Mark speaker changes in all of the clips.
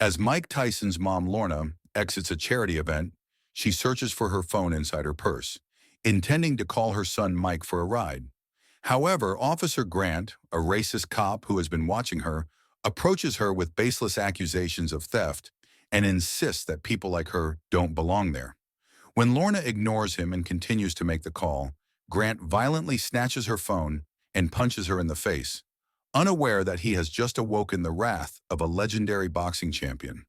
Speaker 1: As Mike Tyson's mom, Lorna, exits a charity event, she searches for her phone inside her purse, intending to call her son Mike for a ride. However, Officer Grant, a racist cop who has been watching her, approaches her with baseless accusations of theft and insists that people like her don't belong there. When Lorna ignores him and continues to make the call, Grant violently snatches her phone and punches her in the face, unaware that he has just awoken the wrath of a legendary boxing champion.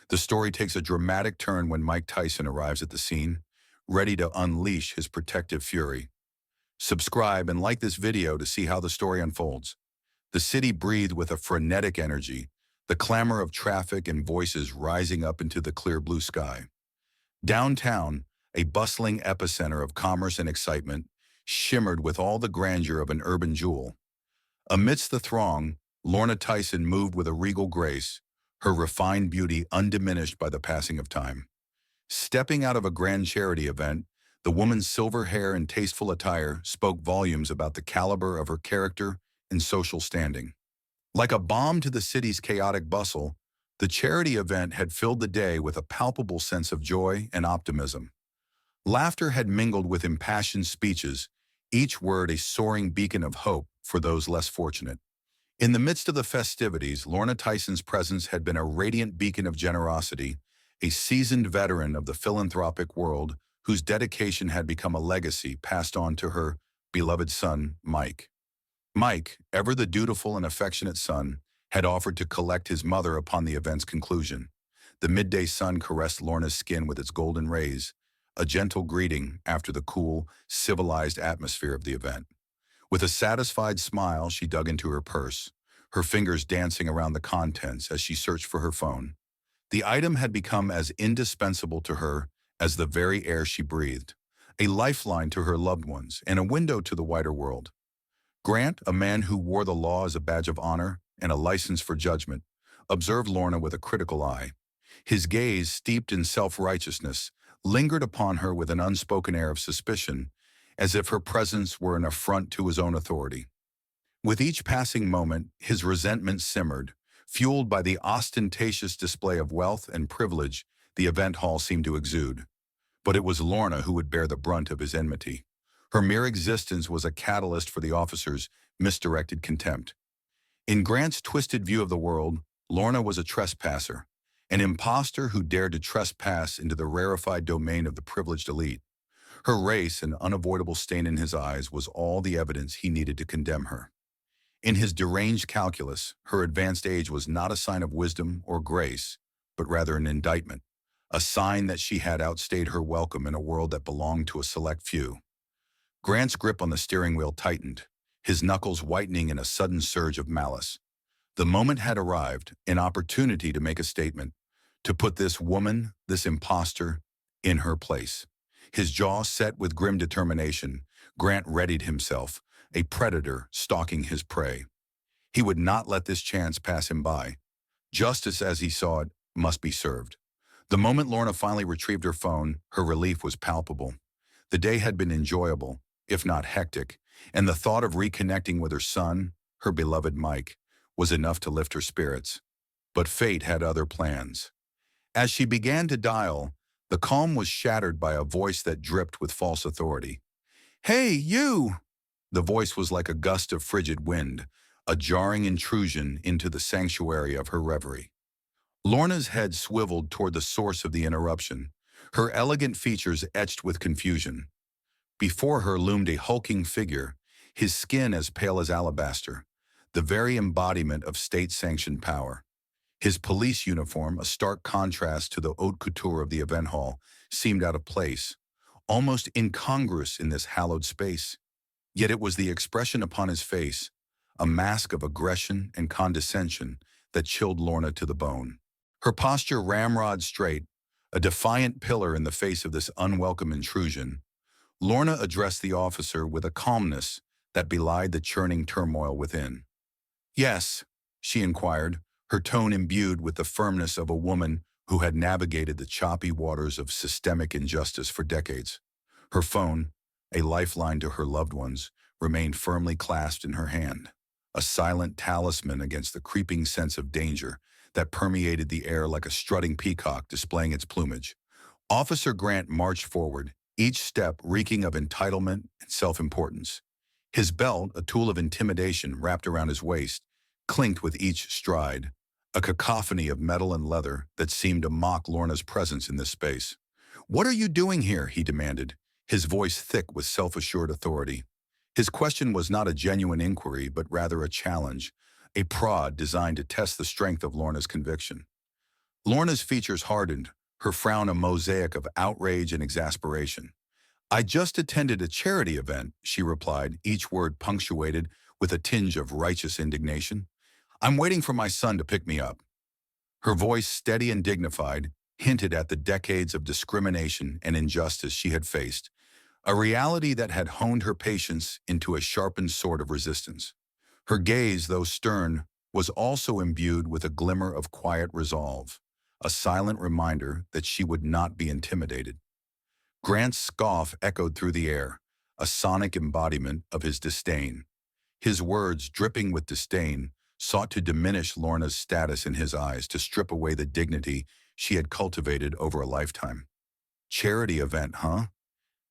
Speaker 1: The story takes a dramatic turn when Mike Tyson arrives at the scene, ready to unleash his protective fury. Subscribe and like this video to see how the story unfolds. The city breathed with a frenetic energy, the clamor of traffic and voices rising up into the clear blue sky. Downtown, a bustling epicenter of commerce and excitement, shimmered with all the grandeur of an urban jewel. Amidst the throng, Lorna Tyson moved with a regal grace, her refined beauty undiminished by the passing of time. Stepping out of a grand charity event, the woman's silver hair and tasteful attire spoke volumes about the caliber of her character and social standing. Like a balm to the city's chaotic bustle, the charity event had filled the day with a palpable sense of joy and optimism. Laughter had mingled with impassioned speeches, each word a soaring beacon of hope for those less fortunate. In the midst of the festivities, Lorna Tyson's presence had been a radiant beacon of generosity, a seasoned veteran of the philanthropic world whose dedication had become a legacy passed on to her beloved son, Mike. Mike, ever the dutiful and affectionate son, had offered to collect his mother upon the event's conclusion. The midday sun caressed Lorna's skin with its golden rays, a gentle greeting after the cool, civilized atmosphere of the event. With a satisfied smile, she dug into her purse, her fingers dancing around the contents as she searched for her phone. The item had become as indispensable to her as the very air she breathed, a lifeline to her loved ones and a window to the wider world. Grant, a man who wore the law as a badge of honor and a license for judgment, observed Lorna with a critical eye. His gaze, steeped in self-righteousness, lingered upon her with an unspoken air of suspicion, as if her presence were an affront to his own authority. With each passing moment, his resentment simmered, fueled by the ostentatious display of wealth and privilege the event hall seemed to exude. But it was Lorna who would bear the brunt of his enmity. Her mere existence was a catalyst for the officer's misdirected contempt. In Grant's twisted view of the world, Lorna was a trespasser, an imposter who dared to trespass into the rarefied domain of the privileged elite. Her race, an unavoidable stain in his eyes, was all the evidence he needed to condemn her. In his deranged calculus, her advanced age was not a sign of wisdom or grace, but rather an indictment, a sign that she had outstayed her welcome in a world that belonged to a select few. Grant's grip on the steering wheel tightened, his knuckles whitening in a sudden surge of malice. The moment had arrived, an opportunity to make a statement, to put this woman, this imposter, in her place. His jaw set with grim determination, Grant readied himself, a predator stalking his prey. He would not let this chance pass him by. Justice, as he saw it, must be served. The moment Lorna finally retrieved her phone, her relief was palpable. The day had been enjoyable, if not hectic, and the thought of reconnecting with her son, her beloved Mike, was enough to lift her spirits. But fate had other plans. As she began to dial, the calm was shattered by a voice that dripped with false authority. "Hey, you!" The voice was like a gust of frigid wind, a jarring intrusion into the sanctuary of her reverie. Lorna's head swiveled toward the source of the interruption, her elegant features etched with confusion. Before her loomed a hulking figure, his skin as pale as alabaster, the very embodiment of state-sanctioned power. His police uniform, a stark contrast to the haute couture of the event hall, seemed out of place, almost incongruous in this hallowed space. Yet it was the expression upon his face, a mask of aggression and condescension, that chilled Lorna to the bone. Her posture ramrod straight, a defiant pillar in the face of this unwelcome intrusion, Lorna addressed the officer with a calmness that belied the churning turmoil within. "Yes," she inquired, her tone imbued with the firmness of a woman who had navigated the choppy waters of systemic injustice for decades. Her phone, a lifeline to her loved ones, remained firmly clasped in her hand, a silent talisman against the creeping sense of danger that permeated the air like a strutting peacock displaying its plumage. Officer Grant marched forward, each step reeking of entitlement and self-importance. His belt, a tool of intimidation wrapped around his waist, clinked with each stride, a cacophony of metal and leather that seemed to mock Lorna's presence in this space. "What are you doing here?" he demanded, his voice thick with self-assured authority. His question was not a genuine inquiry, but rather a challenge, a prod designed to test the strength of Lorna's conviction. Lorna's features hardened, her frown a mosaic of outrage and exasperation. "I just attended a charity event," she replied, each word punctuated with a tinge of righteous indignation. "I'm waiting for my son to pick me up." Her voice, steady and dignified, hinted at the decades of discrimination and injustice she had faced, a reality that had honed her patience into a sharpened sword of resistance. Her gaze, though stern, was also imbued with a glimmer of quiet resolve, a silent reminder that she would not be intimidated. Grant's scoff echoed through the air, a sonic embodiment of his disdain. His words, dripping with disdain, sought to diminish Lorna's status in his eyes, to strip away the dignity she had cultivated over a lifetime. "Charity event, huh?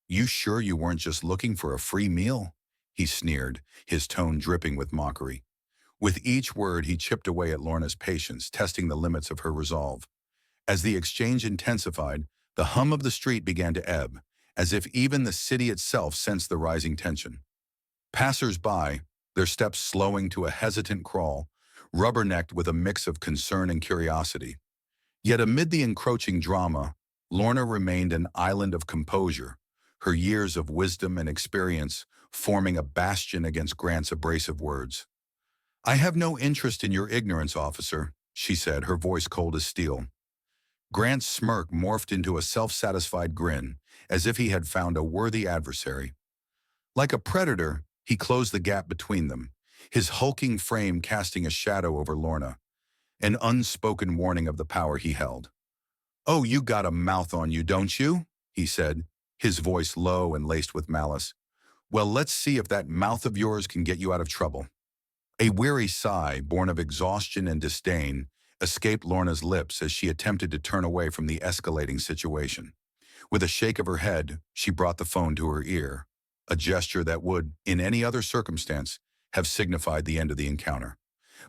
Speaker 1: You sure you weren't just looking for a free meal?" he sneered, his tone dripping with mockery. With each word, he chipped away at Lorna's patience, testing the limits of her resolve. As the exchange intensified, the hum of the street began to ebb, as if even the city itself sensed the rising tension. Passers-by, their steps slowing to a hesitant crawl, rubbernecked with a mix of concern and curiosity. Yet amid the encroaching drama, Lorna remained an island of composure, her years of wisdom and experience forming a bastion against Grant's abrasive words. "I have no interest in your ignorance, officer," she said, her voice cold as steel. Grant's smirk morphed into a self-satisfied grin, as if he had found a worthy adversary. Like a predator, he closed the gap between them, his hulking frame casting a shadow over Lorna, an unspoken warning of the power he held. "Oh, you got a mouth on you, don't you?" he said, his voice low and laced with malice. "Well, let's see if that mouth of yours can get you out of trouble." A weary sigh, born of exhaustion and disdain, escaped Lorna's lips as she attempted to turn away from the escalating situation. With a shake of her head, she brought the phone to her ear, a gesture that would, in any other circumstance, have signified the end of the encounter.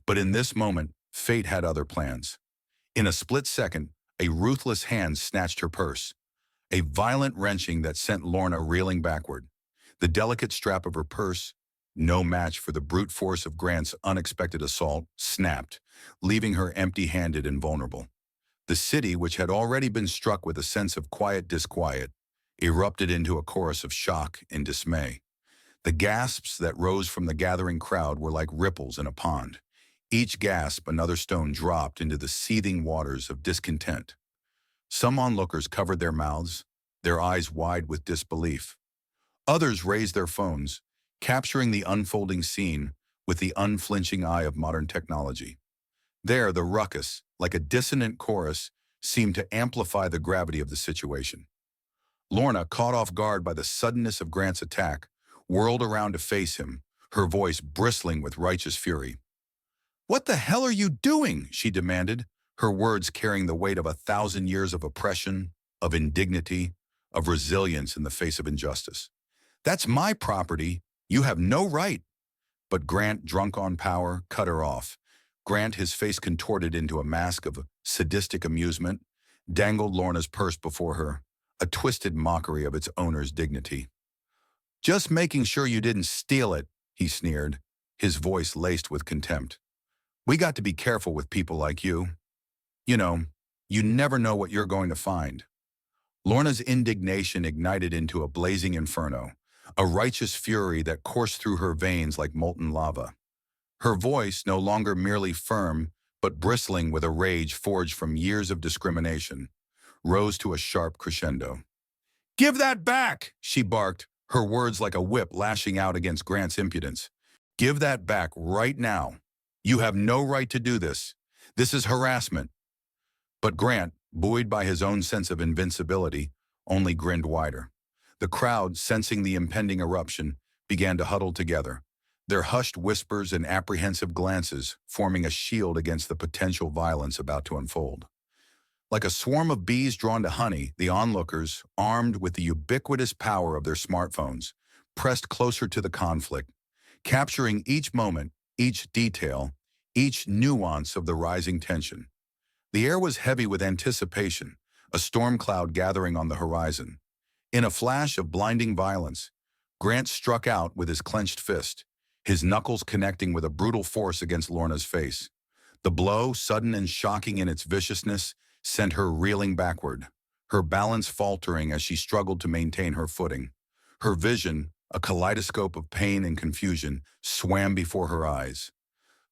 Speaker 1: But in this moment, fate had other plans. In a split second, a ruthless hand snatched her purse, a violent wrenching that sent Lorna reeling backward. The delicate strap of her purse, no match for the brute force of Grant's unexpected assault, snapped, leaving her empty-handed and vulnerable. The city, which had already been struck with a sense of quiet disquiet, erupted into a chorus of shock and dismay. The gasps that rose from the gathering crowd were like ripples in a pond. Each gasp, another stone dropped into the seething waters of discontent. Some onlookers covered their mouths, their eyes wide with disbelief. Others raised their phones, capturing the unfolding scene with the unflinching eye of modern technology. There, the ruckus, like a dissonant chorus, seemed to amplify the gravity of the situation. Lorna, caught off guard by the suddenness of Grant's attack, whirled around to face him, her voice bristling with righteous fury. "What the hell are you doing?" she demanded, her words carrying the weight of 1,000 years of oppression, of indignity, of resilience in the face of injustice. "That's my property. You have no right." But Grant, drunk on power, cut her off. Grant, his face contorted into a mask of sadistic amusement, dangled Lorna's purse before her, a twisted mockery of its owner's dignity. "Just making sure you didn't steal it," he sneered, his voice laced with contempt. "We got to be careful with people like you. You know, you never know what you're going to find." Lorna's indignation ignited into a blazing inferno, a righteous fury that coursed through her veins like molten lava. Her voice, no longer merely firm, but bristling with a rage forged from years of discrimination, rose to a sharp crescendo. "Give that back!" she barked, her words like a whip lashing out against Grant's impudence. "Give that back right now. You have no right to do this. This is harassment." But Grant, buoyed by his own sense of invincibility, only grinned wider. The crowd, sensing the impending eruption, began to huddle together, their hushed whispers and apprehensive glances forming a shield against the potential violence about to unfold. Like a swarm of bees drawn to honey, the onlookers, armed with the ubiquitous power of their smartphones, pressed closer to the conflict, capturing each moment, each detail, each nuance of the rising tension. The air was heavy with anticipation, a storm cloud gathering on the horizon. In a flash of blinding violence, Grant struck out with his clenched fist, his knuckles connecting with a brutal force against Lorna's face. The blow, sudden and shocking in its viciousness, sent her reeling backward, her balance faltering as she struggled to maintain her footing. Her vision, a kaleidoscope of pain and confusion, swam before her eyes,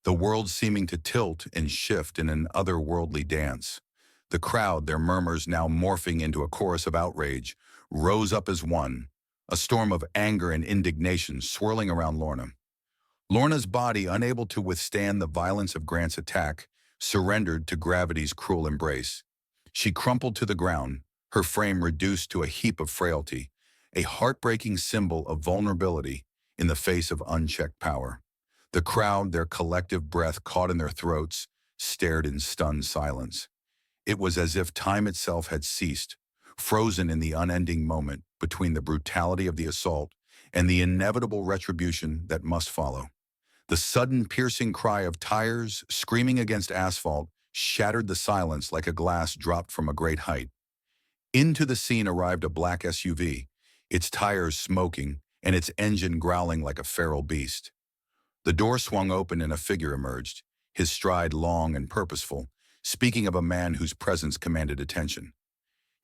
Speaker 1: the world seeming to tilt and shift in an otherworldly dance. The crowd, their murmurs now morphing into a chorus of outrage, rose up as one, a storm of anger and indignation swirling around Lorna. Lorna's body, unable to withstand the violence of Grant's attack, surrendered to gravity's cruel embrace. She crumpled to the ground, her frame reduced to a heap of frailty, a heartbreaking symbol of vulnerability in the face of unchecked power. The crowd, their collective breath caught in their throats, stared in stunned silence. It was as if time itself had ceased, frozen in the unending moment between the brutality of the assault and the inevitable retribution that must follow. The sudden piercing cry of tires screaming against asphalt shattered the silence like a glass dropped from a great height. Into the scene arrived a black SUV, its tires smoking and its engine growling like a feral beast. The door swung open and a figure emerged, his stride long and purposeful, speaking of a man whose presence commanded attention.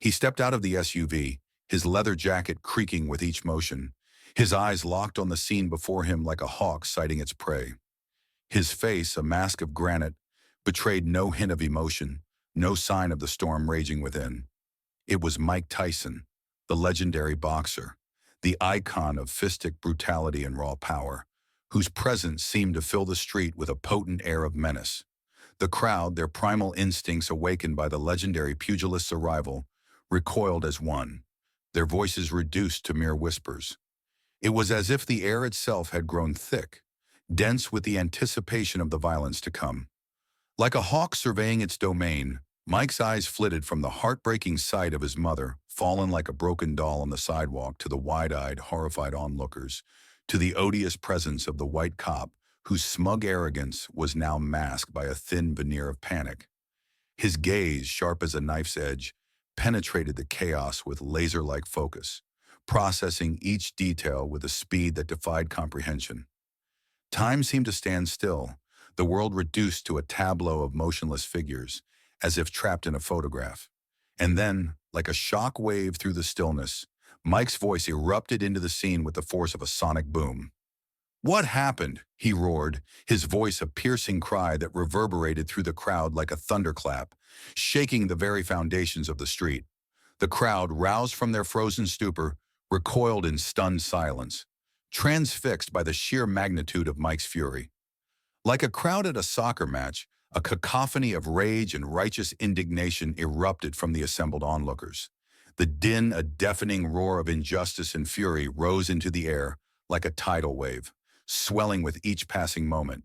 Speaker 1: He stepped out of the SUV, his leather jacket creaking with each motion, his eyes locked on the scene before him like a hawk sighting its prey. His face, a mask of granite, betrayed no hint of emotion, no sign of the storm raging within. It was Mike Tyson, the legendary boxer, the icon of fistic brutality and raw power, whose presence seemed to fill the street with a potent air of menace. The crowd, their primal instincts awakened by the legendary pugilist's arrival, recoiled as one, their voices reduced to mere whispers. It was as if the air itself had grown thick, dense with the anticipation of the violence to come. Like a hawk surveying its domain, Mike's eyes flitted from the heartbreaking sight of his mother, fallen like a broken doll on the sidewalk, to the wide-eyed, horrified onlookers, to the odious presence of the white cop, whose smug arrogance was now masked by a thin veneer of panic. His gaze, sharp as a knife's edge, penetrated the chaos with laser-like focus, processing each detail with a speed that defied comprehension. Time seemed to stand still, the world reduced to a tableau of motionless figures, as if trapped in a photograph. And then, like a shock wave through the stillness, Mike's voice erupted into the scene with the force of a sonic boom. "What happened?" he roared, his voice a piercing cry that reverberated through the crowd like a thunderclap, shaking the very foundations of the street. The crowd, roused from their frozen stupor, recoiled in stunned silence, transfixed by the sheer magnitude of Mike's fury. Like a crowd at a soccer match, a cacophony of rage and righteous indignation erupted from the assembled onlookers. The din, a deafening roar of injustice and fury, rose into the air like a tidal wave, swelling with each passing moment.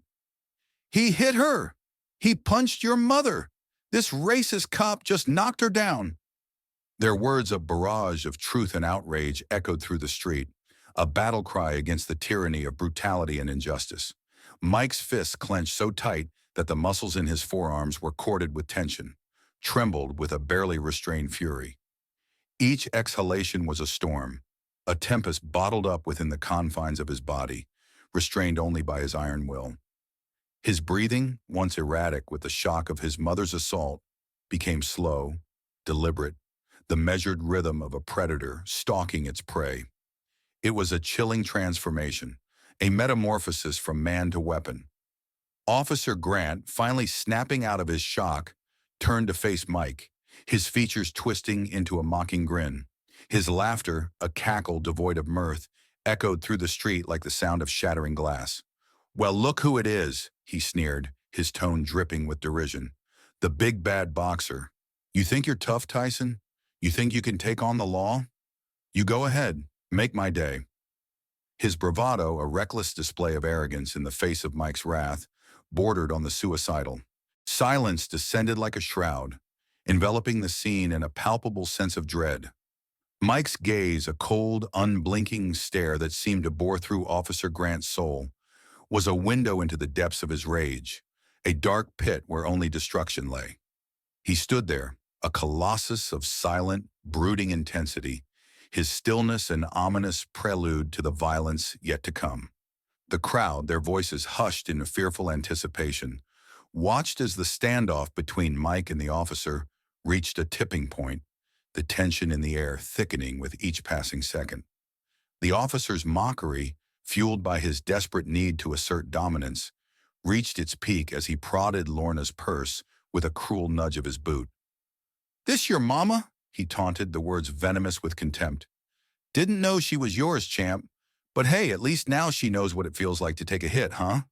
Speaker 1: "He hit her! He punched your mother! This racist cop just knocked her down!" Their words, a barrage of truth and outrage, echoed through the street, a battle cry against the tyranny of brutality and injustice. Mike's fists clenched so tight that the muscles in his forearms were corded with tension, trembled with a barely restrained fury. Each exhalation was a storm, a tempest bottled up within the confines of his body, restrained only by his iron will. His breathing, once erratic with the shock of his mother's assault, became slow, deliberate, the measured rhythm of a predator stalking its prey. It was a chilling transformation, a metamorphosis from man to weapon. Officer Grant, finally snapping out of his shock, turned to face Mike, his features twisting into a mocking grin. His laughter, a cackle devoid of mirth, echoed through the street like the sound of shattering glass. "Well, look who it is," he sneered, his tone dripping with derision. "The big bad boxer. You think you're tough, Tyson? You think you can take on the law? You go ahead, make my day." His bravado, a reckless display of arrogance in the face of Mike's wrath, bordered on the suicidal. Silence descended like a shroud, enveloping the scene in a palpable sense of dread. Mike's gaze, a cold, unblinking stare that seemed to bore through Officer Grant's soul, was a window into the depths of his rage, a dark pit where only destruction lay. He stood there, a colossus of silent, brooding intensity, his stillness an ominous prelude to the violence yet to come. The crowd, their voices hushed in fearful anticipation, watched as the standoff between Mike and the officer reached a tipping point, the tension in the air thickening with each passing second. The officer's mockery, fueled by his desperate need to assert dominance, reached its peak as he prodded Lorna's purse with a cruel nudge of his boot. "This your mama?" he taunted, the words venomous with contempt. "Didn't know she was yours, champ. But hey, at least now she knows what it feels like to take a hit, huh?"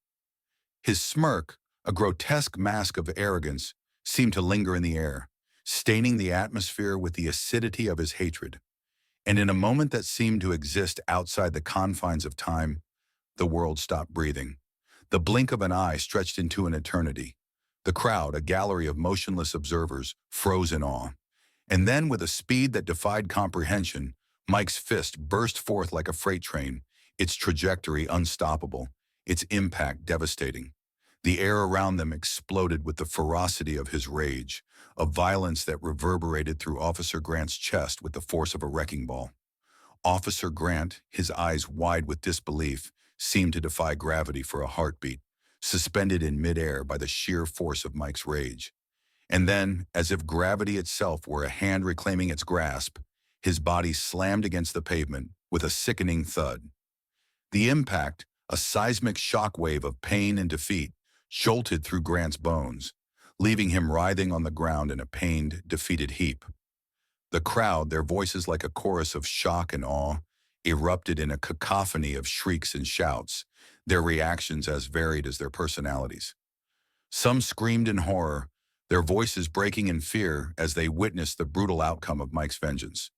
Speaker 1: His smirk, a grotesque mask of arrogance, seemed to linger in the air, staining the atmosphere with the acidity of his hatred. And in a moment that seemed to exist outside the confines of time, the world stopped breathing. The blink of an eye stretched into an eternity. The crowd, a gallery of motionless observers, froze in awe. And then, with a speed that defied comprehension, Mike's fist burst forth like a freight train, its trajectory unstoppable, its impact devastating. The air around them exploded with the ferocity of his rage, a violence that reverberated through Officer Grant's chest with the force of a wrecking ball. Officer Grant, his eyes wide with disbelief, seemed to defy gravity for a heartbeat, suspended in midair by the sheer force of Mike's rage. And then, as if gravity itself were a hand reclaiming its grasp, his body slammed against the pavement with a sickening thud. The impact, a seismic shockwave of pain and defeat, jolted through Grant's bones, leaving him writhing on the ground in a pained, defeated heap. The crowd, their voices like a chorus of shock and awe, erupted in a cacophony of shrieks and shouts, their reactions as varied as their personalities. Some screamed in horror, their voices breaking in fear as they witnessed the brutal outcome of Mike's vengeance.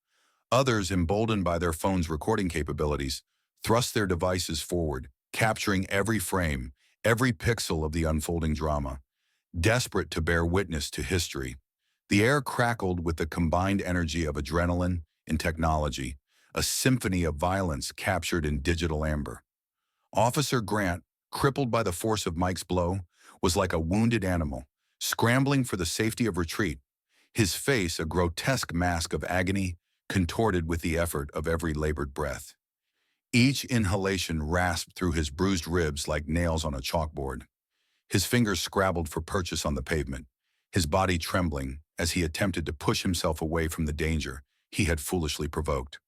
Speaker 1: Others, emboldened by their phone's recording capabilities, thrust their devices forward, capturing every frame, every pixel of the unfolding drama. Desperate to bear witness to history, the air crackled with the combined energy of adrenaline and technology, a symphony of violence captured in digital amber. Officer Grant, crippled by the force of Mike's blow, was like a wounded animal, scrambling for the safety of retreat, his face a grotesque mask of agony, contorted with the effort of every labored breath. Each inhalation rasped through his bruised ribs like nails on a chalkboard. His fingers scrabbled for purchase on the pavement, his body trembling as he attempted to push himself away from the danger he had foolishly provoked.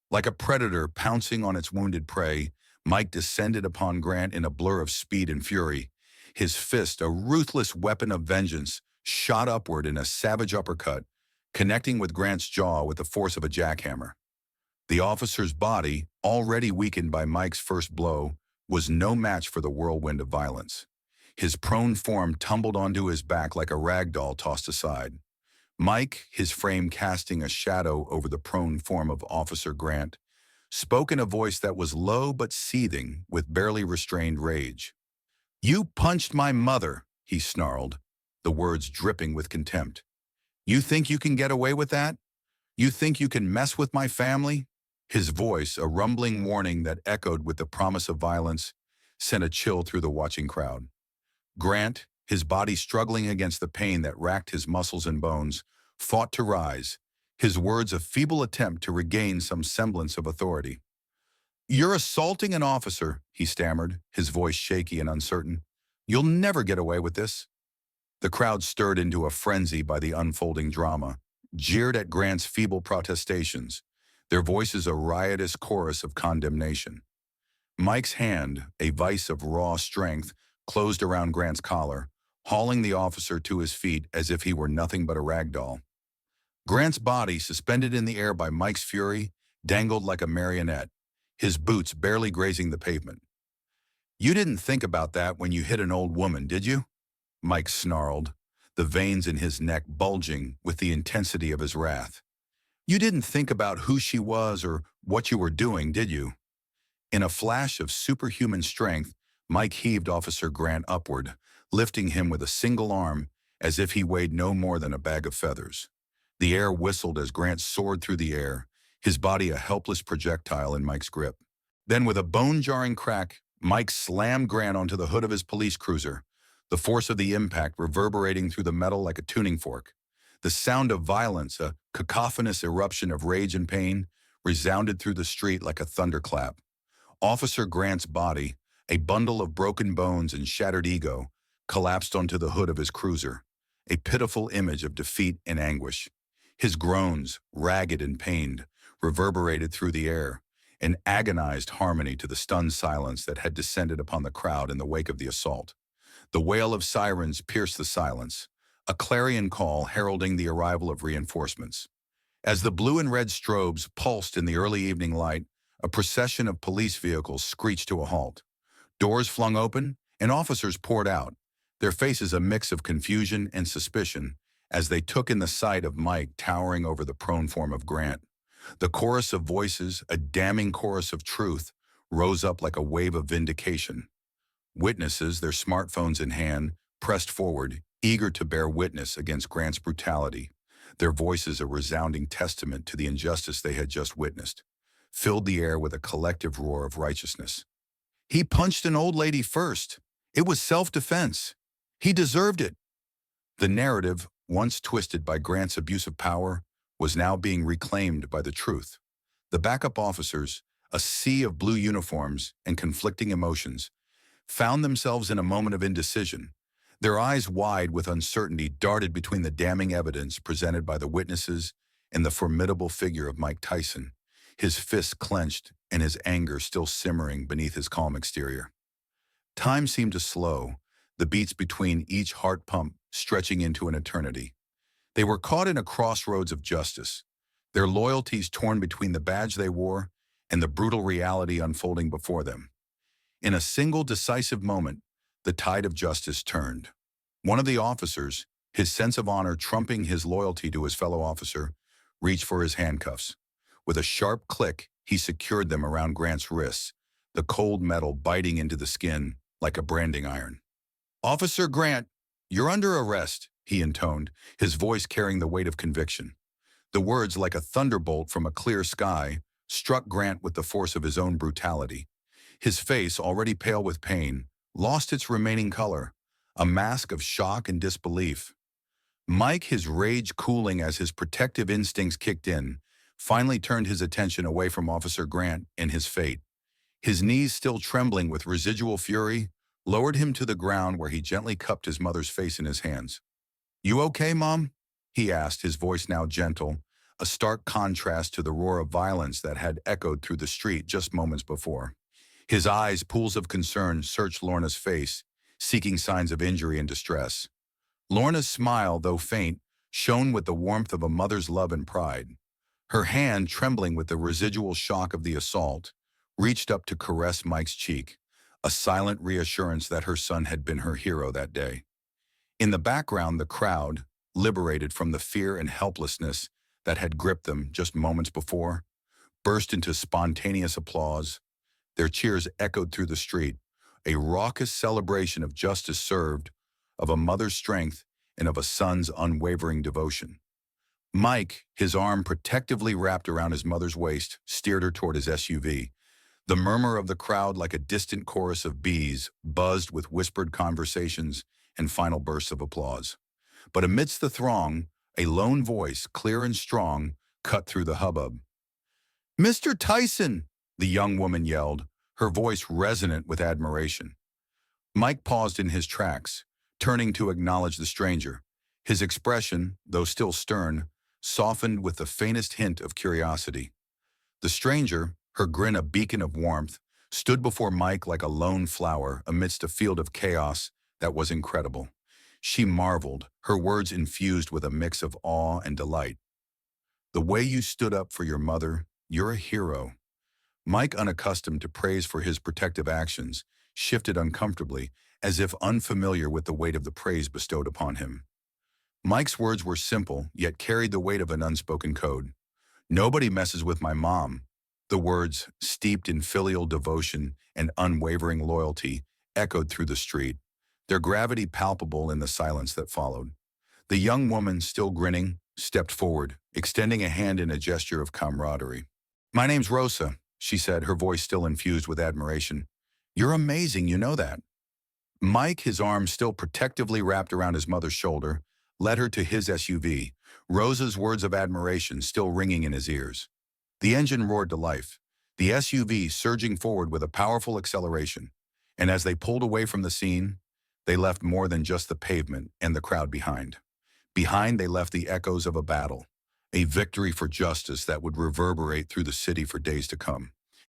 Speaker 1: Like a predator pouncing on its wounded prey, Mike descended upon Grant in a blur of speed and fury. His fist, a ruthless weapon of vengeance, shot upward in a savage uppercut, connecting with Grant's jaw with the force of a jackhammer. The officer's body, already weakened by Mike's first blow, was no match for the whirlwind of violence. His prone form tumbled onto his back like a rag doll tossed aside. Mike, his frame casting a shadow over the prone form of Officer Grant, spoke in a voice that was low but seething with barely restrained rage. "You punched my mother," he snarled, the words dripping with contempt. "You think you can get away with that? You think you can mess with my family?" His voice, a rumbling warning that echoed with the promise of violence, sent a chill through the watching crowd. Grant, his body struggling against the pain that racked his muscles and bones, fought to rise, his words a feeble attempt to regain some semblance of authority. "You're assaulting an officer," he stammered, his voice shaky and uncertain. "You'll never get away with this." The crowd stirred into a frenzy by the unfolding drama, jeered at Grant's feeble protestations, their voices a riotous chorus of condemnation. Mike's hand, a vice of raw strength, closed around Grant's collar, hauling the officer to his feet as if he were nothing but a rag doll. Grant's body, suspended in the air by Mike's fury, dangled like a marionette, his boots barely grazing the pavement. "You didn't think about that when you hit an old woman, did you?" Mike snarled, the veins in his neck bulging with the intensity of his wrath. "You didn't think about who she was or what you were doing, did you?" In a flash of superhuman strength, Mike heaved Officer Grant upward, lifting him with a single arm as if he weighed no more than a bag of feathers. The air whistled as Grant soared through the air, his body a helpless projectile in Mike's grip. Then with a bone-jarring crack, Mike slammed Grant onto the hood of his police cruiser, the force of the impact reverberating through the metal like a tuning fork. The sound of violence, a cacophonous eruption of rage and pain, resounded through the street like a thunderclap. Officer Grant's body, a bundle of broken bones and shattered ego, collapsed onto the hood of his cruiser, a pitiful image of defeat and anguish. His groans, ragged and pained, reverberated through the air, an agonized harmony to the stunned silence that had descended upon the crowd in the wake of the assault. The wail of sirens pierced the silence, a clarion call heralding the arrival of reinforcements. As the blue and red strobes pulsed in the early evening light, a procession of police vehicles screeched to a halt. Doors flung open, and officers poured out, their faces a mix of confusion and suspicion as they took in the sight of Mike towering over the prone form of Grant. The chorus of voices, a damning chorus of truth, rose up like a wave of vindication. Witnesses, their smartphones in hand, pressed forward, eager to bear witness against Grant's brutality, their voices a resounding testament to the injustice they had just witnessed, filled the air with a collective roar of righteousness. He punched an old lady first. It was self-defense. He deserved it. The narrative, once twisted by Grant's abuse of power, was now being reclaimed by the truth. The backup officers, a sea of blue uniforms and conflicting emotions, found themselves in a moment of indecision. Their eyes wide with uncertainty darted between the damning evidence presented by the witnesses and the formidable figure of Mike Tyson, his fists clenched and his anger still simmering beneath his calm exterior. Time seemed to slow, the beats between each heart pump stretching into an eternity. They were caught in a crossroads of justice, their loyalties torn between the badge they wore and the brutal reality unfolding before them. In a single decisive moment, the tide of justice turned. One of the officers, his sense of honor trumping his loyalty to his fellow officer, reached for his handcuffs. With a sharp click, he secured them around Grant's wrists, the cold metal biting into the skin like a branding iron. "Officer Grant, you're under arrest," he intoned, his voice carrying the weight of conviction. The words, like a thunderbolt from a clear sky, struck Grant with the force of his own brutality. His face, already pale with pain, lost its remaining color, a mask of shock and disbelief. Mike, his rage cooling as his protective instincts kicked in, finally turned his attention away from Officer Grant and his fate. His knees still trembling with residual fury, lowered him to the ground where he gently cupped his mother's face in his hands. "You okay, Mom?" he asked, his voice now gentle, a stark contrast to the roar of violence that had echoed through the street just moments before. His eyes, pools of concern, searched Lorna's face, seeking signs of injury and distress. Lorna's smile, though faint, shone with the warmth of a mother's love and pride. Her hand, trembling with the residual shock of the assault, reached up to caress Mike's cheek, a silent reassurance that her son had been her hero that day. In the background, the crowd, liberated from the fear and helplessness that had gripped them just moments before, burst into spontaneous applause. Their cheers echoed through the street, a raucous celebration of justice served, of a mother's strength, and of a son's unwavering devotion. Mike, his arm protectively wrapped around his mother's waist, steered her toward his SUV. The murmur of the crowd, like a distant chorus of bees, buzzed with whispered conversations and final bursts of applause. But amidst the throng, a lone voice, clear and strong, cut through the hubbub. "Mr. Tyson!" the young woman yelled, her voice resonant with admiration. Mike paused in his tracks, turning to acknowledge the stranger. His expression, though still stern, softened with the faintest hint of curiosity. The stranger, her grin a beacon of warmth, stood before Mike like a lone flower amidst a field of chaos that was incredible. She marveled, her words infused with a mix of awe and delight. "The way you stood up for your mother, you're a hero." Mike, unaccustomed to praise for his protective actions, shifted uncomfortably, as if unfamiliar with the weight of the praise bestowed upon him. Mike's words were simple, yet carried the weight of an unspoken code. "Nobody messes with my mom. The words, steeped in filial devotion and unwavering loyalty, echoed through the street, their gravity palpable in the silence that followed. The young woman, still grinning, stepped forward, extending a hand in a gesture of camaraderie. "My name's Rosa," she said, her voice still infused with admiration. "You're amazing, you know that." Mike, his arm still protectively wrapped around his mother's shoulder, led her to his SUV, Rosa's words of admiration still ringing in his ears. The engine roared to life, the SUV surging forward with a powerful acceleration, and as they pulled away from the scene, they left more than just the pavement and the crowd behind. Behind, they left the echoes of a battle, a victory for justice that would reverberate through the city for days to come.